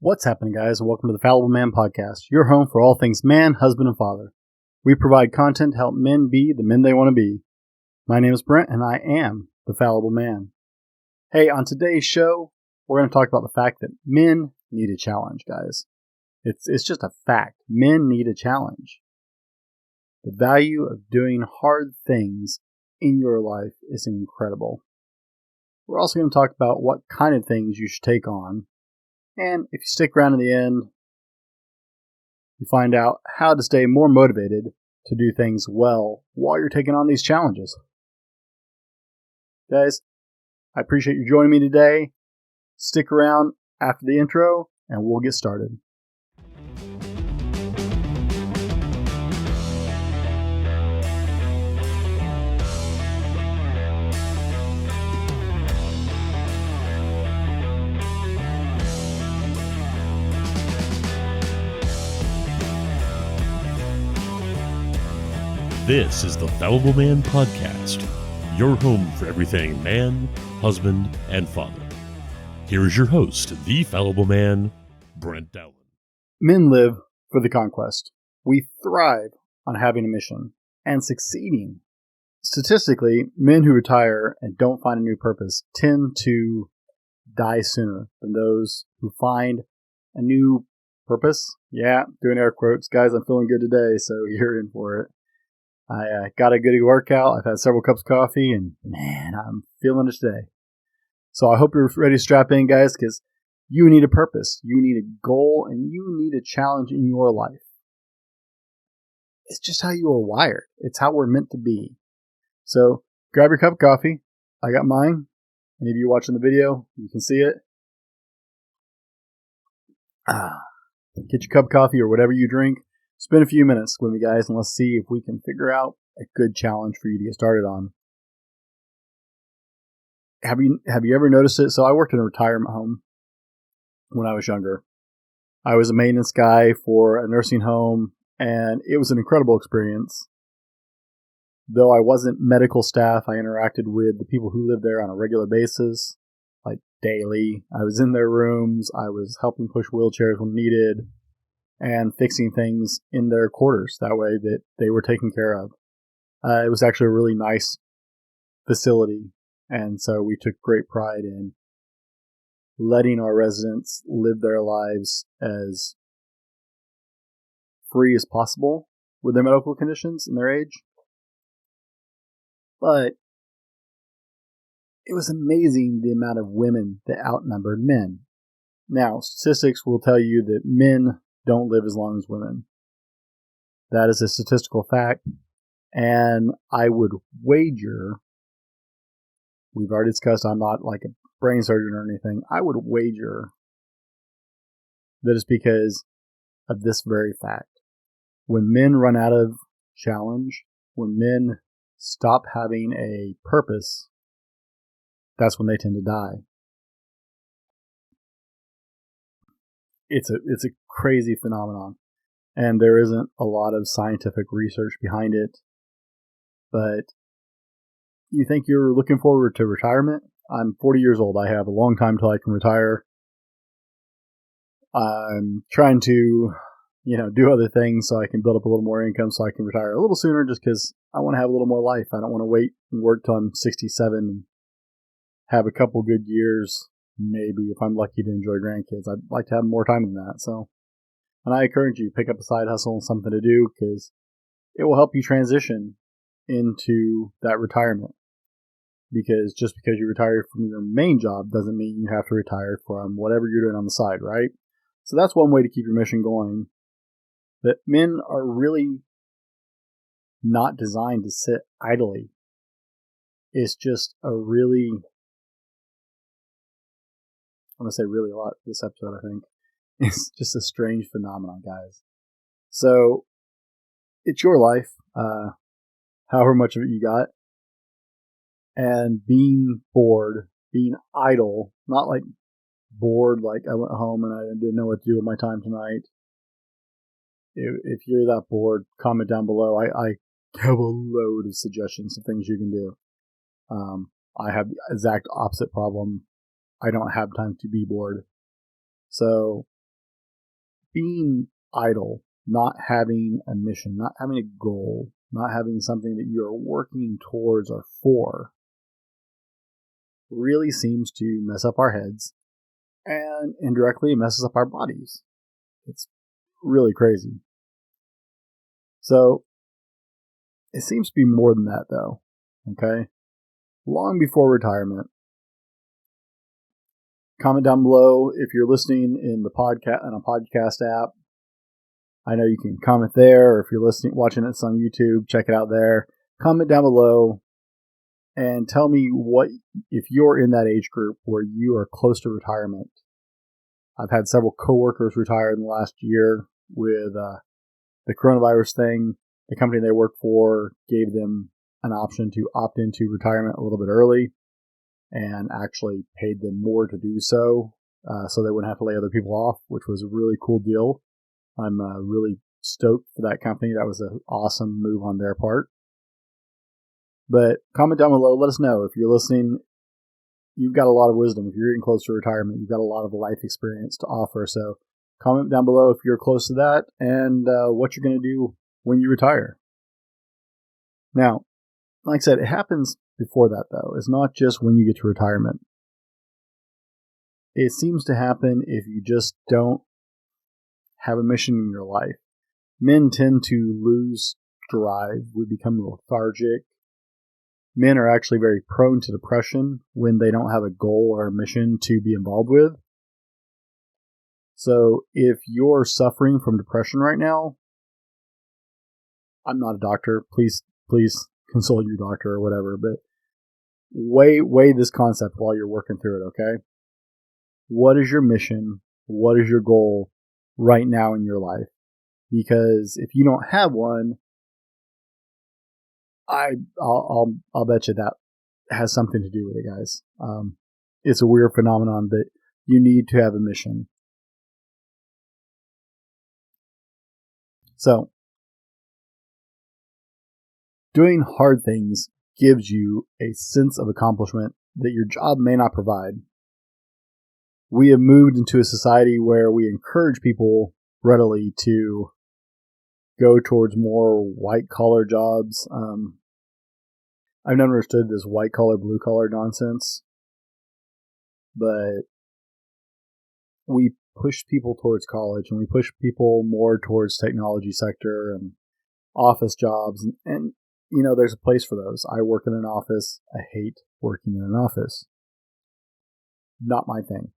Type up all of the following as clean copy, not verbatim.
What's happening, guys? Welcome to the Fallible Man Podcast, your home for all things man, husband, and father. We provide content to help men be the men they want to be. My name is Brent, and I am the Fallible Man. Hey, on today's show, we're going to talk about the fact that men need a challenge, guys. It's just a fact. Men need a challenge. The value of doing hard things in your life is incredible. We're also going to talk about what kind of things you should take on. And if you stick around to the end, you find out how to stay more motivated to do things well while you're taking on these challenges. Guys, I appreciate you joining me today. Stick around after the intro and we'll get started. This is the Fallible Man Podcast, your home for everything man, husband, and father. Here is your host, the Fallible Man, Brent Dowling. Men live for the conquest. We thrive on having a mission and succeeding. Statistically, men who retire and don't find a new purpose tend to die sooner than those who find a new purpose. Yeah, doing air quotes. Guys, I'm feeling good today, so you're in for it. I got a good workout. I've had several cups of coffee, and man, I'm feeling it today. So I hope you're ready to strap in, guys, because you need a purpose, you need a goal, and you need a challenge in your life. It's just how you are wired. It's how we're meant to be. So grab your cup of coffee. I got mine. Any of you watching the video, you can see it. Get your cup of coffee or whatever you drink. Spend a few minutes with me, guys, and let's see if we can figure out a good challenge for you to get started on. Have you ever noticed it? So I worked in a retirement home when I was younger. I was a maintenance guy for a nursing home, and it was an incredible experience. Though I wasn't medical staff, I interacted with the people who lived there on a regular basis, like daily. I was in their rooms. I was helping push wheelchairs when needed, and fixing things in their quarters. That way that they were taken care of. It was actually a really nice facility. And so we took great pride in letting our residents live their lives as free as possible with their medical conditions and their age. But it was amazing the amount of women that outnumbered men. Now, statistics will tell you that men don't live as long as women. That is a statistical fact. And I would wager, we've already discussed, I'm not like a brain surgeon or anything, I would wager that it's because of this very fact. When men run out of challenge, when men stop having a purpose, that's when they tend to die. It's a crazy phenomenon, and there isn't a lot of scientific research behind it. But you think you're looking forward to retirement? I'm 40 years old. I have a long time till I can retire. I'm trying to, do other things so I can build up a little more income so I can retire a little sooner, just because I want to have a little more life. I don't want to wait and work till I'm 67 and have a couple good years. Maybe if I'm lucky to enjoy grandkids. I'd like to have more time than that. So, and I encourage you, pick up a side hustle and something to do, because it will help you transition into that retirement. Because just because you retire from your main job doesn't mean you have to retire from whatever you're doing on the side, right? So that's one way to keep your mission going. That men are really not designed to sit idly. It's just a really, I'm going to say really a lot this episode, I think. It's just a strange phenomenon, guys. So, it's your life, however much of it you got. And being bored, being idle, not like bored, like I went home and I didn't know what to do with my time tonight. If you're that bored, comment down below. I have a load of suggestions of things you can do. I have the exact opposite problem. I don't have time to be bored. So being idle, not having a mission, not having a goal, not having something that you're working towards or for, really seems to mess up our heads and indirectly messes up our bodies. It's really crazy. So it seems to be more than that, though. Okay? Long before retirement. Comment down below if you're listening in the podcast on a podcast app. I know you can comment there, or if you're watching this on YouTube, check it out there. Comment down below and tell me what, if you're in that age group where you are close to retirement. I've had several coworkers retire in the last year with the coronavirus thing. The company they worked for gave them an option to opt into retirement a little bit early and actually paid them more to do so, so they wouldn't have to lay other people off, which was a really cool deal. I'm really stoked for that company. That was an awesome move on their part. But comment down below. Let us know if you're listening. You've got a lot of wisdom. If you're getting close to retirement, you've got a lot of life experience to offer. So comment down below if you're close to that and what you're going to do when you retire. Now, like I said, it happens before that, though. It's not just when you get to retirement. It seems to happen if you just don't have a mission in your life. Men tend to lose drive. We become lethargic. Men are actually very prone to depression when they don't have a goal or a mission to be involved with. So if you're suffering from depression right now, I'm not a doctor. Please consult your doctor or whatever, but weigh this concept while you're working through it, okay? What is your mission? What is your goal right now in your life? Because if you don't have one, I'll bet you that has something to do with it, guys. It's a weird phenomenon that you need to have a mission. So, doing hard things gives you a sense of accomplishment that your job may not provide. We have moved into a society where we encourage people readily to go towards more white-collar jobs. I've never understood this white-collar, blue-collar nonsense, but we push people towards college and we push people more towards technology sector and office jobs, and you know, there's a place for those. I work in an office. I hate working in an office. Not my thing.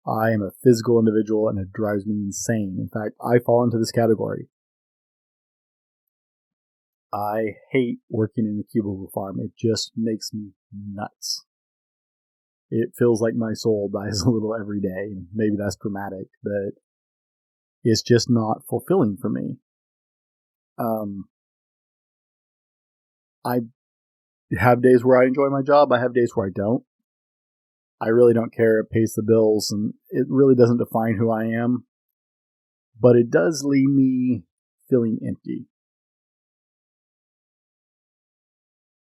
I am a physical individual and it drives me insane. In fact, I fall into this category. I hate working in a cubicle farm. It just makes me nuts. It feels like my soul dies a little every day. Maybe that's dramatic, but it's just not fulfilling for me. I have days where I enjoy my job. I have days where I don't. I really don't care. It pays the bills, and it really doesn't define who I am. But it does leave me feeling empty.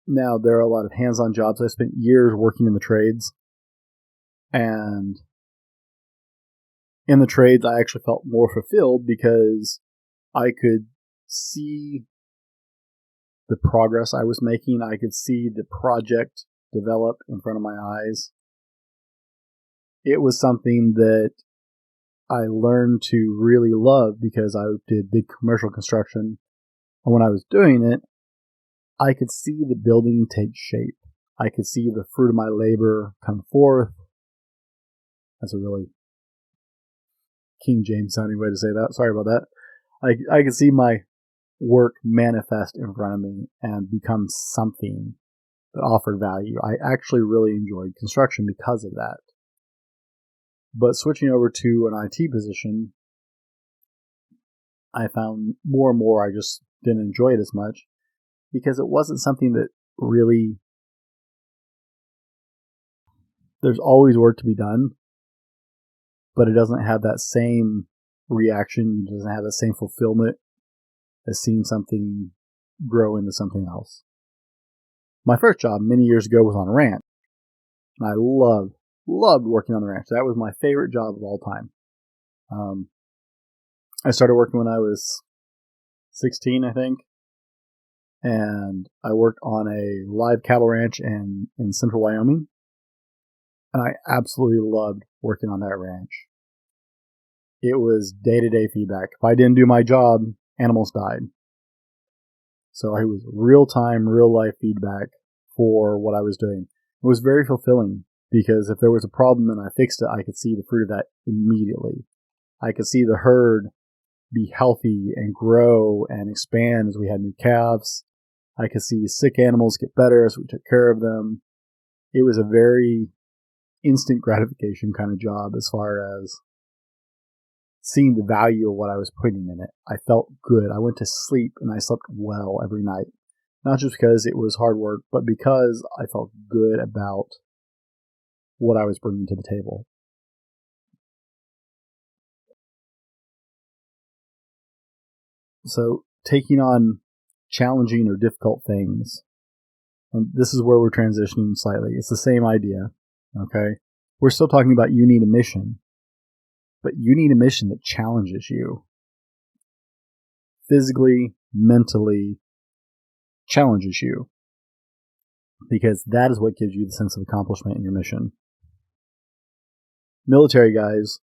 Now, there are a lot of hands-on jobs. I spent years working in the trades. And in the trades, I actually felt more fulfilled because I could see the progress I was making. I could see the project develop in front of my eyes. It was something that I learned to really love because I did big commercial construction. And when I was doing it, I could see the building take shape. I could see the fruit of my labor come forth. That's a really King James sounding way to say that. Sorry about that. I could see my work manifest in front of me and become something that offered value. I actually really enjoyed construction because of that. But switching over to an IT position, I found more and more I just didn't enjoy it as much because it wasn't something that really... There's always work to be done, but it doesn't have that same reaction. It doesn't have that same fulfillment as seeing something grow into something else. My first job many years ago was on a ranch. And I loved working on the ranch. That was my favorite job of all time. I started working when I was 16, I think. And I worked on a live cattle ranch in central Wyoming. And I absolutely loved working on that ranch. It was day-to-day feedback. If I didn't do my job, animals died. So it was real-time, real-life feedback for what I was doing. It was very fulfilling because if there was a problem and I fixed it, I could see the fruit of that immediately. I could see the herd be healthy and grow and expand as we had new calves. I could see sick animals get better as we took care of them. It was a very instant gratification kind of job as far as seeing the value of what I was putting in it. I felt good. I went to sleep and I slept well every night. Not just because it was hard work, but because I felt good about what I was bringing to the table. So taking on challenging or difficult things, and this is where we're transitioning slightly. It's the same idea, okay? We're still talking about you need a mission, but you need a mission that challenges you. Physically, mentally, challenges you. Because that is what gives you the sense of accomplishment in your mission. Military guys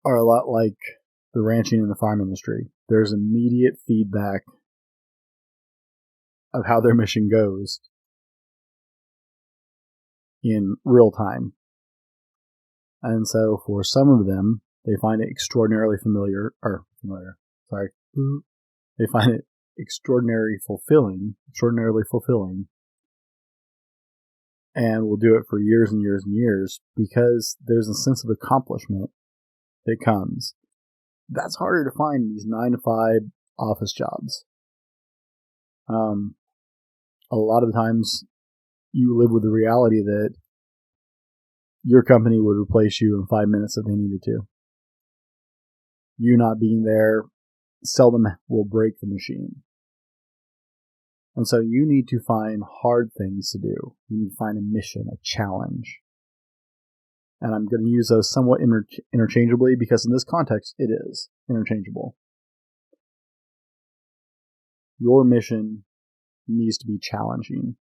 are a lot like the ranching and the farm industry. There's immediate feedback of how their mission goes in real time. And so for some of them, they find it extraordinarily They find it extraordinarily fulfilling, and will do it for years and years and years because there's a sense of accomplishment that comes. That's harder to find in these 9-to-5 office jobs. A lot of the times you live with the reality that your company would replace you in 5 minutes if they needed to. You not being there seldom will break the machine. And so you need to find hard things to do. You need to find a mission, a challenge. And I'm going to use those somewhat interchangeably because in this context, it is interchangeable. Your mission needs to be challenging.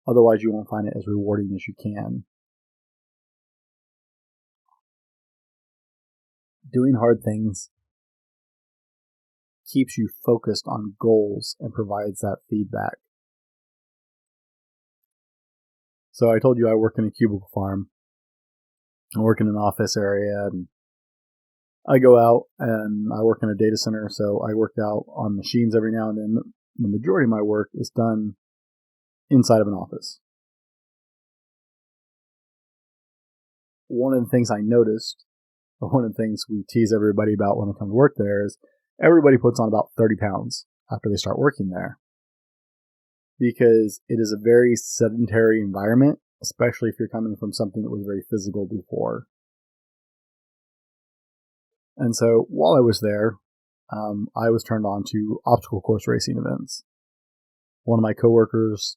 Otherwise, you won't find it as rewarding as you can. Doing hard things keeps you focused on goals and provides that feedback. So I told you I work in a cubicle farm. I work in an office area, and I go out and I work in a data center, so I work out on machines every now and then. The majority of my work is done inside of an office. One of the things I noticed, one of the things we tease everybody about when they come to work there is everybody puts on about 30 pounds after they start working there. Because it is a very sedentary environment, especially if you're coming from something that was very physical before. And so while I was there, I was turned on to obstacle course racing events. One of my coworkers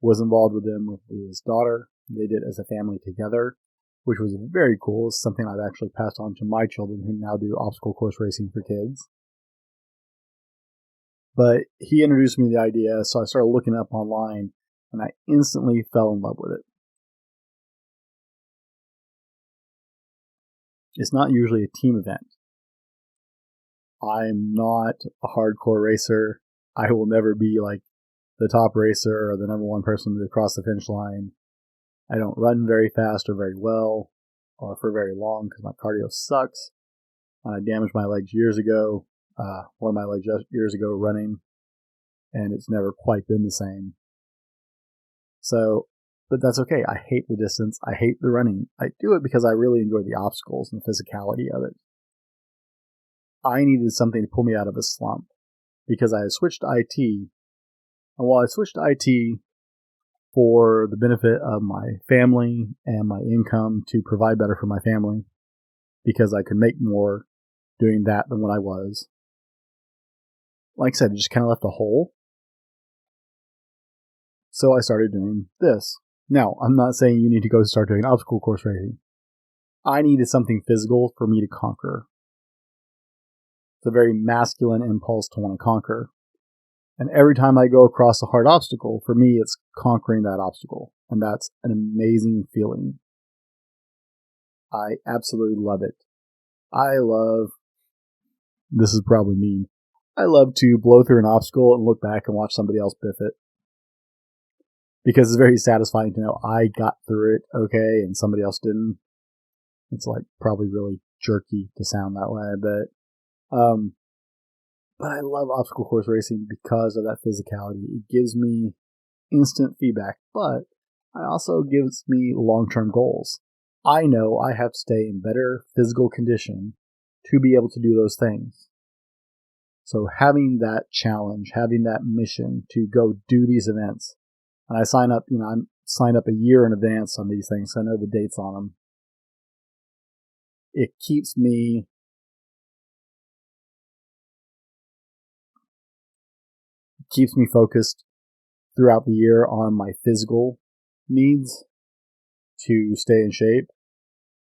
was involved with them with his daughter. They did it as a family together, which was very cool. It's something I've actually passed on to my children who now do obstacle course racing for kids. But he introduced me to the idea, so I started looking up online, and I instantly fell in love with it. It's not usually a team event. I'm not a hardcore racer. I will never be like the top racer or the number one person to cross the finish line. I don't run very fast or very well or for very long because my cardio sucks. I damaged my legs years ago. One of my legs years ago running, and it's never quite been the same. So, but that's okay. I hate the distance. I hate the running. I do it because I really enjoy the obstacles and the physicality of it. I needed something to pull me out of a slump because I had switched to IT. And while I switched to IT for the benefit of my family and my income to provide better for my family, because I could make more doing that than what I was, like I said, it just kind of left a hole. So I started doing this. Now, I'm not saying you need to go start doing obstacle course racing. I needed something physical for me to conquer. It's a very masculine impulse to want to conquer. And every time I go across a hard obstacle, for me, it's conquering that obstacle. And that's an amazing feeling. I absolutely love it. This is probably mean, I love to blow through an obstacle and look back and watch somebody else biff it. Because it's very satisfying to know I got through it okay and somebody else didn't. It's like probably really jerky to sound that way, but I love obstacle course racing because of that physicality. It gives me instant feedback, but it also gives me long-term goals. I know I have to stay in better physical condition to be able to do those things. So having that challenge, having that mission to go do these events, and I sign up, I'm signed up a year in advance on these things. So I know the dates on them. It keeps me focused throughout the year on my physical needs to stay in shape.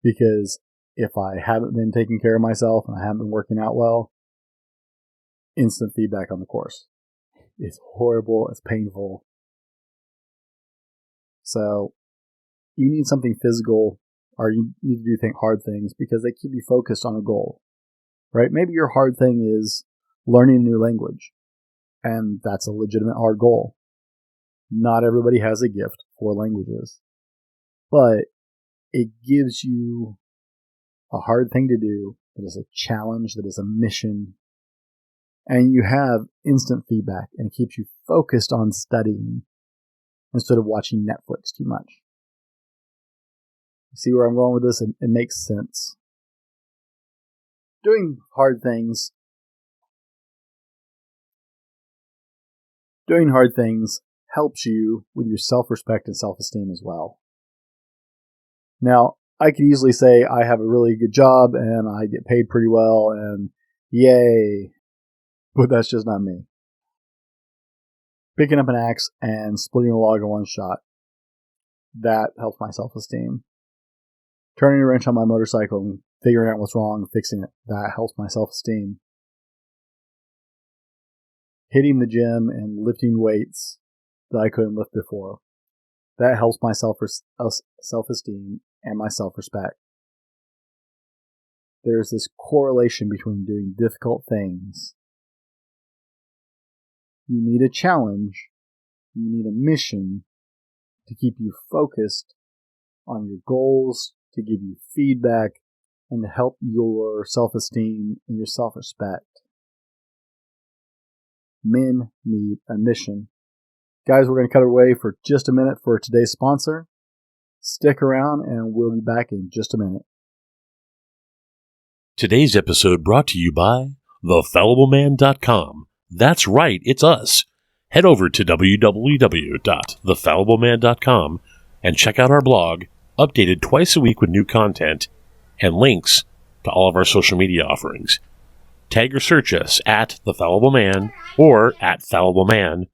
Because if I haven't been taking care of myself and I haven't been working out well, instant feedback on the course. It's horrible. It's painful. So you need something physical, or you need to do hard things because they keep you focused on a goal, right? Maybe your hard thing is learning a new language, and that's a legitimate hard goal. Not everybody has a gift for languages, but it gives you a hard thing to do that is a challenge, that is a mission, and you have instant feedback, and it keeps you focused on studying instead of watching Netflix too much. See where I'm going with this? It makes sense. Doing hard things helps you with your self-respect and self-esteem as well. Now, I could easily say I have a really good job and I get paid pretty well and yay, but that's just not me. Picking up an axe and splitting a log in one shot, that helps my self-esteem. Turning a wrench on my motorcycle and figuring out what's wrong and fixing it, that helps my self-esteem. Hitting the gym and lifting weights that I couldn't lift before, that helps my self-esteem and my self-respect. There's this correlation between doing difficult things. You need a challenge, you need a mission to keep you focused on your goals, to give you feedback, and to help your self-esteem and your self-respect. Men need a mission. Guys, we're going to cut away for just a minute for today's sponsor. Stick around and we'll be back in just a minute. Today's episode brought to you by thefallibleman.com. That's right, it's us. Head over to www.thefallibleman.com and check out our blog, updated twice a week with new content and links to all of our social media offerings. Tag or search us at The Fallible Man or at Fallible Man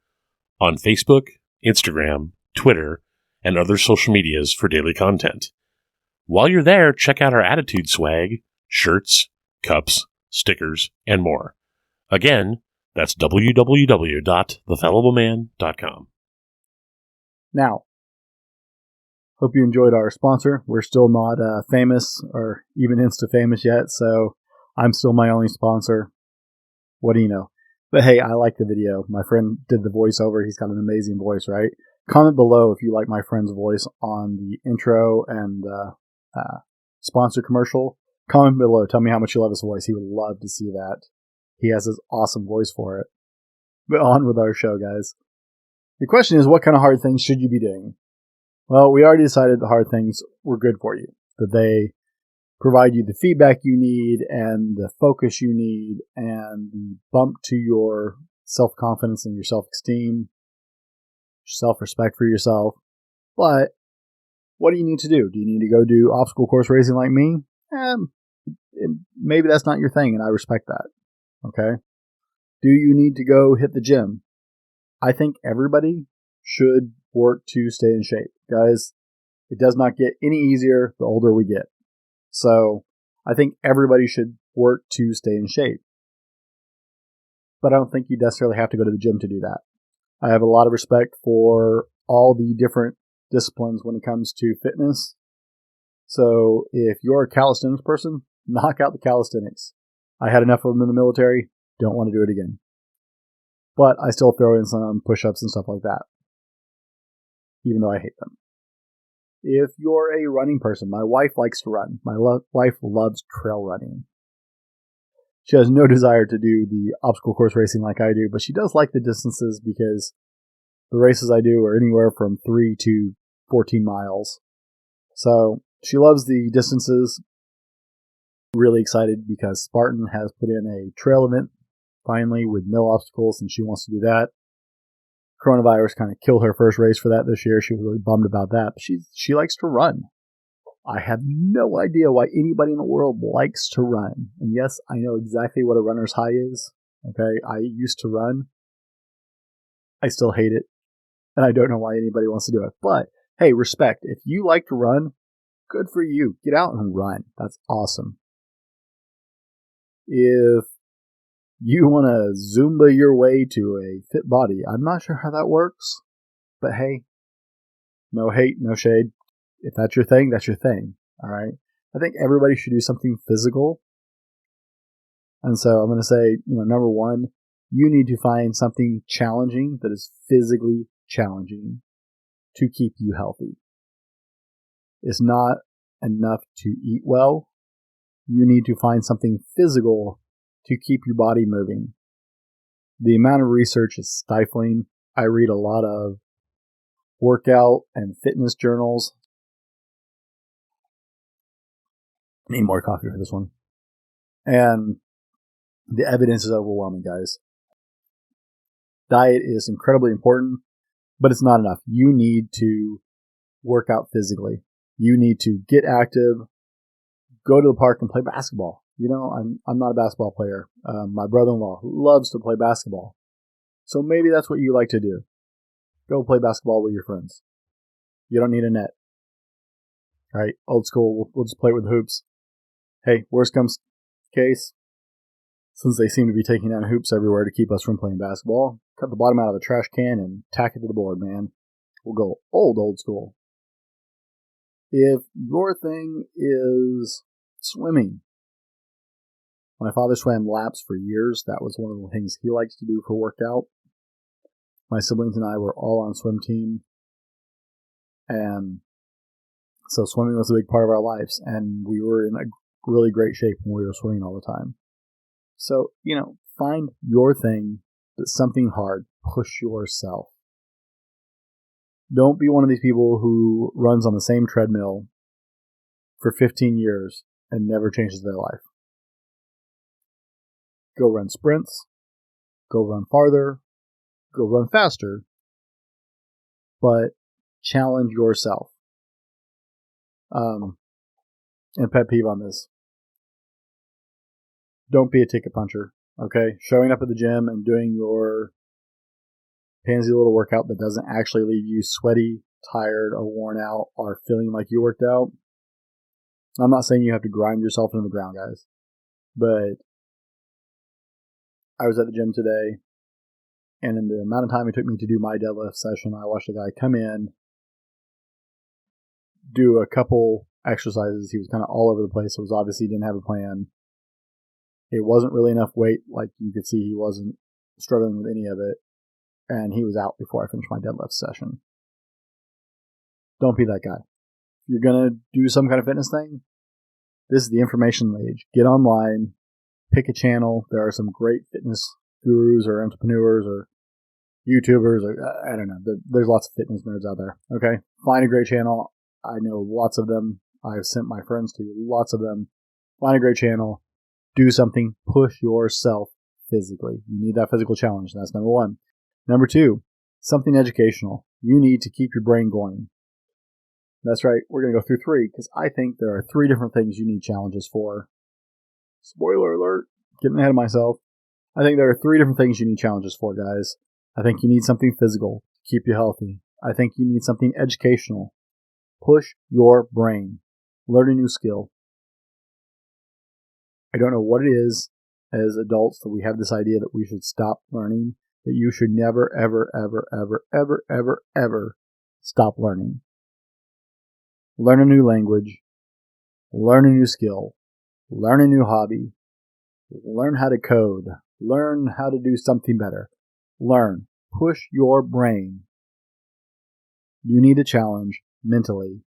on Facebook, Instagram, Twitter, and other social medias for daily content. While you're there, check out our Attitude swag, shirts, cups, stickers, and more. Again, that's www.thefallibleman.com. Now, hope you enjoyed our sponsor. We're still not famous or even Insta-famous yet, so I'm still my only sponsor. What do you know? But hey, I like the video. My friend did the voiceover. He's got an amazing voice, right? Comment below if you like my friend's voice on the intro and sponsor commercial. Comment below. Tell me how much you love his voice. He would love to see that. He has his awesome voice for it. But on with our show, guys. The question is, what kind of hard things should you be doing? Well, we already decided the hard things were good for you. That they provide you the feedback you need and the focus you need and the bump to your self-confidence and your self-esteem, self-respect for yourself. But what do you need to do? Do you need to go do obstacle course racing like me? Maybe that's not your thing, and I respect that. Okay? Do you need to go hit the gym? I think everybody should work to stay in shape. Guys, it does not get any easier the older we get. So I think everybody should work to stay in shape. but I don't think you necessarily have to go to the gym to do that. I have a lot of respect for all the different disciplines when it comes to fitness. So if you're a calisthenics person, knock out the calisthenics. I had enough of them in the military. Don't want to do it again. But I still throw in some push-ups and stuff like that, even though I hate them. If you're a running person, my wife likes to run. My wife loves trail running. She has no desire to do the obstacle course racing like I do, but she does like the distances because the races I do are anywhere from 3 to 14 miles. So she loves the distances. Really excited because Spartan has put in a trail event finally with no obstacles, and she wants to do that. Coronavirus kind of killed her first race for that this year. She was really bummed about that. But she likes to run. I have no idea why anybody in the world likes to run. And yes, I know exactly what a runner's high is. Okay, I used to run. I still hate it. And I don't know why anybody wants to do it. But hey, respect. If you like to run, good for you. Get out and run. That's awesome. If you want to Zumba your way to a fit body, I'm not sure how that works. But hey, no hate, no shade. If that's your thing, that's your thing. All right. I think everybody should do something physical. And so I'm going to say, number one, you need to find something challenging that is physically challenging to keep you healthy. It's not enough to eat well. You need to find something physical to keep your body moving. The amount of research is stifling. I read a lot of workout and fitness journals. I need more coffee for this one. And the evidence is overwhelming, guys. Diet is incredibly important, but it's not enough. You need to work out physically. You need to get active, go to the park and play basketball. I'm not a basketball player. My brother-in-law loves to play basketball. So maybe that's what you like to do. Go play basketball with your friends. You don't need a net. All right, old school, we'll just play with hoops. Hey, worst comes case, since they seem to be taking down hoops everywhere to keep us from playing basketball, cut the bottom out of a trash can and tack it to the board, man. We'll go old school. If your thing is swimming, my father swam laps for years. That was one of the things he likes to do for workout. My siblings and I were all on swim team. And so swimming was a big part of our lives. And we were in a really great shape when we were swimming all the time. So, find your thing that's something hard. Push yourself. Don't be one of these people who runs on the same treadmill for 15 years and never changes their life. Go run sprints. Go run farther. Go run faster. But challenge yourself. And pet peeve on this. Don't be a ticket puncher, okay? Showing up at the gym and doing your pansy little workout that doesn't actually leave you sweaty, tired, or worn out, or feeling like you worked out. I'm not saying you have to grind yourself into the ground, guys. But I was at the gym today, and in the amount of time it took me to do my deadlift session, I watched a guy come in, do a couple exercises. He was kind of all over the place. It was obviously he didn't have a plan. It wasn't really enough weight. Like you could see, he wasn't struggling with any of it. And he was out before I finished my deadlift session. Don't be that guy. If you're going to do some kind of fitness thing, this is the information age. Get online, pick a channel. There are some great fitness gurus or entrepreneurs or YouTubers. Or I don't know. There's lots of fitness nerds out there. Okay? Find a great channel. I know lots of them. I've sent my friends to lots of them. Find a great channel. Do something. Push yourself physically. You need that physical challenge. That's number one. Number two, something educational. You need to keep your brain going. That's right. We're going to go through three because I think there are three different things you need challenges for. Spoiler alert. Getting ahead of myself. I think there are three different things you need challenges for, guys. I think you need something physical to keep you healthy. I think you need something educational. Push your brain. Learn a new skill. I don't know what it is, as adults that we have this idea that we should stop learning, that you should never, ever, ever, ever, ever, ever, ever stop learning. Learn a new language, learn a new skill, learn a new hobby, learn how to code, learn how to do something better. Learn. Push your brain. You need a challenge mentally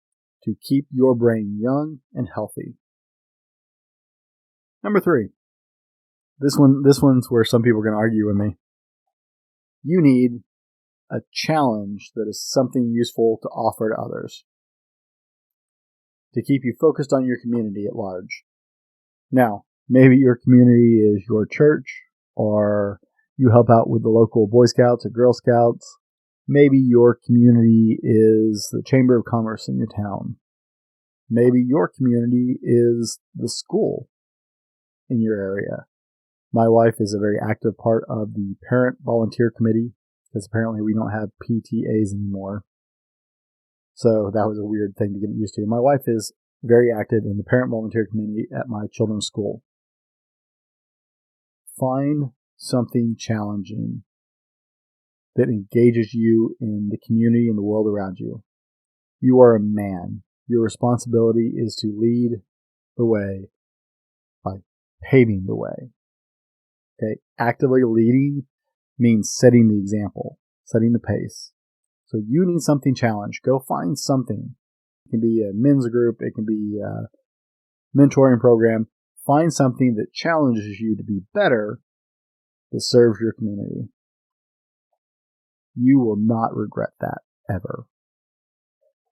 to keep your brain young and healthy. Number 3. This one's where some people are going to argue with me. You need a challenge that is something useful to offer to others, to keep you focused on your community at large. Now, maybe your community is your church, or you help out with the local Boy Scouts or Girl Scouts. Maybe your community is the Chamber of Commerce in your town. Maybe your community is the school in your area. My wife is a very active part of the parent volunteer committee, because apparently we don't have PTAs anymore. So that was a weird thing to get used to. My wife is very active in the parent volunteer committee at my children's school. Find something challenging that engages you in the community and the world around you. You are a man. Your responsibility is to lead the way by paving the way. Okay, actively leading means setting the example, setting the pace. So you need something challenged. Go find something. It can be a men's group. It can be a mentoring program. Find something that challenges you to be better, that serves your community. You will not regret that ever.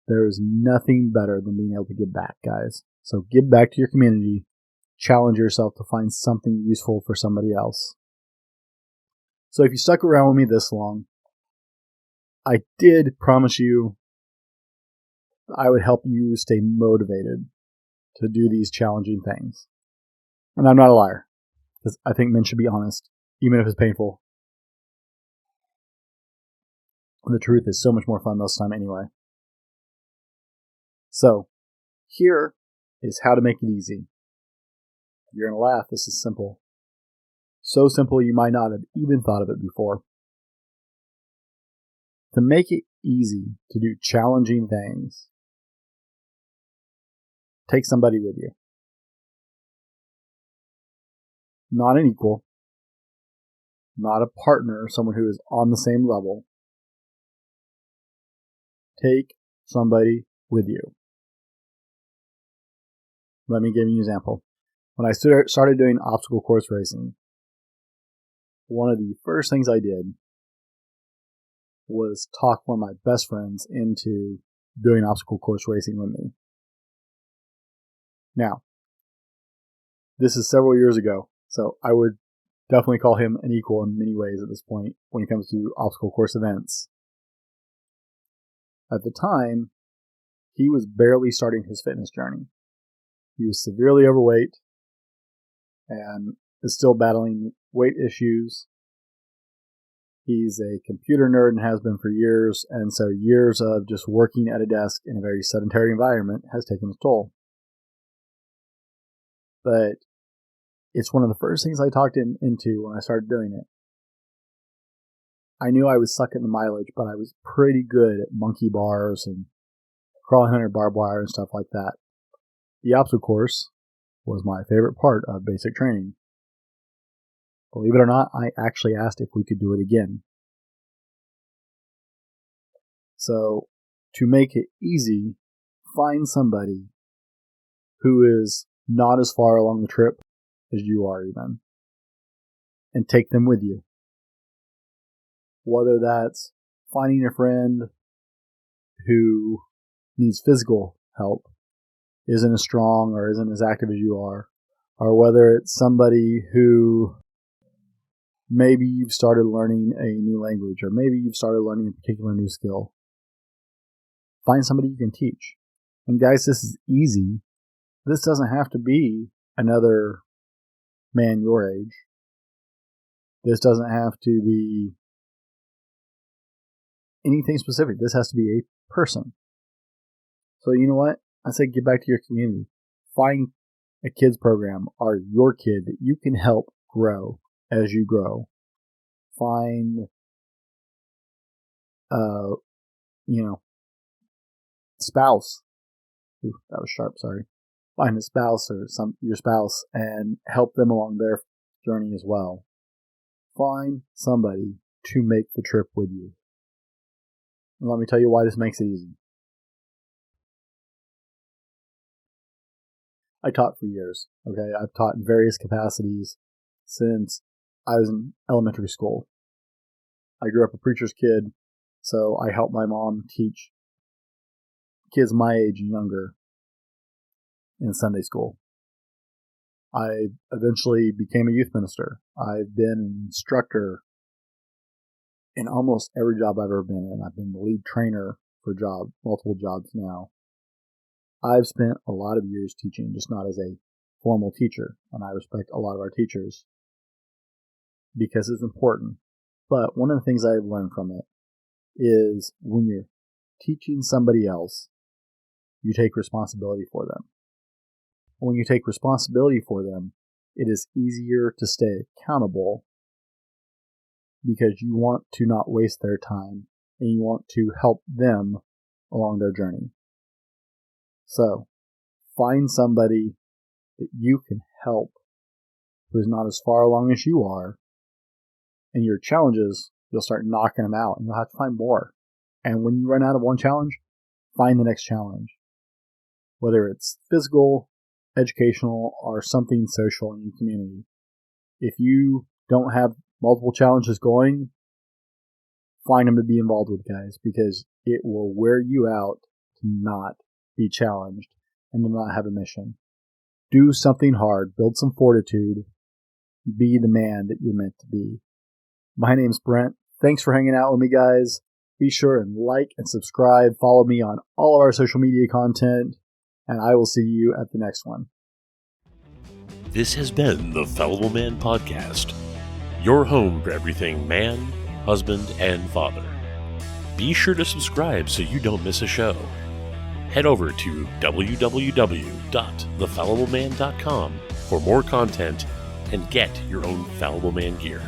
There is nothing better than being able to give back, guys. So give back to your community. Challenge yourself to find something useful for somebody else. So if you stuck around with me this long, I did promise you I would help you stay motivated to do these challenging things. And I'm not a liar, because I think men should be honest, even if it's painful. The truth is so much more fun most of the time anyway. So, here is how to make it easy. You're going to laugh. This is simple. So simple you might not have even thought of it before. To make it easy to do challenging things, take somebody with you. Not an equal, not a partner, someone who is on the same level. Take somebody with you. Let me give you an example. When I started doing obstacle course racing, one of the first things I did was talk one of my best friends into doing obstacle course racing with me. Now, this is several years ago, so I would definitely call him an equal in many ways at this point when it comes to obstacle course events. At the time, he was barely starting his fitness journey. He was severely overweight and is still battling weight issues. He's a computer nerd and has been for years, and so years of just working at a desk in a very sedentary environment has taken its toll. But it's one of the first things I talked him into when I started doing it. I knew I was sucking the mileage, but I was pretty good at monkey bars and crawling under barbed wire and stuff like that. The obstacle course was my favorite part of basic training. Believe it or not, I actually asked if we could do it again. So, to make it easy, find somebody who is not as far along the trip as you are even, and take them with you. Whether that's finding a friend who needs physical help, isn't as strong or isn't as active as you are, or whether it's somebody who maybe you've started learning a new language, or maybe you've started learning a particular new skill. Find somebody you can teach. And guys, this is easy. This doesn't have to be another man your age. This doesn't have to be anything specific. This has to be a person. So you know what? I say get back to your community. Find a kids program or your kid that you can help grow as you grow. Find, spouse. Ooh, that was sharp, sorry. Find a spouse or your spouse and help them along their journey as well. Find somebody to make the trip with you. And let me tell you why this makes it easy. I taught for years, okay? I've taught in various capacities since I was in elementary school. I grew up a preacher's kid, so I helped my mom teach kids my age and younger in Sunday school. I eventually became a youth minister. I've been an instructor in almost every job I've ever been in. I've been the lead trainer for multiple jobs now. I've spent a lot of years teaching, just not as a formal teacher, and I respect a lot of our teachers because it's important. But one of the things I've learned from it is when you're teaching somebody else, you take responsibility for them. When you take responsibility for them, it is easier to stay accountable because you want to not waste their time and you want to help them along their journey. So, find somebody that you can help who is not as far along as you are, and your challenges, you'll start knocking them out and you'll have to find more. And when you run out of one challenge, find the next challenge. Whether it's physical, educational, or something social in your community. If you don't have multiple challenges going, find them to be involved with, guys, because it will wear you out to not be challenged and to not have a mission. Do something hard, build some fortitude, be the man that you're meant to be. My name's Brent. Thanks for hanging out with me, guys. Be sure and like and subscribe. Follow me on all of our social media content, and I will see you at the next one. This has been the Fallible Man Podcast, your home for everything man, husband, and father. Be sure to subscribe so you don't miss a show. Head over to www.thefallibleman.com for more content and get your own Fallible Man gear.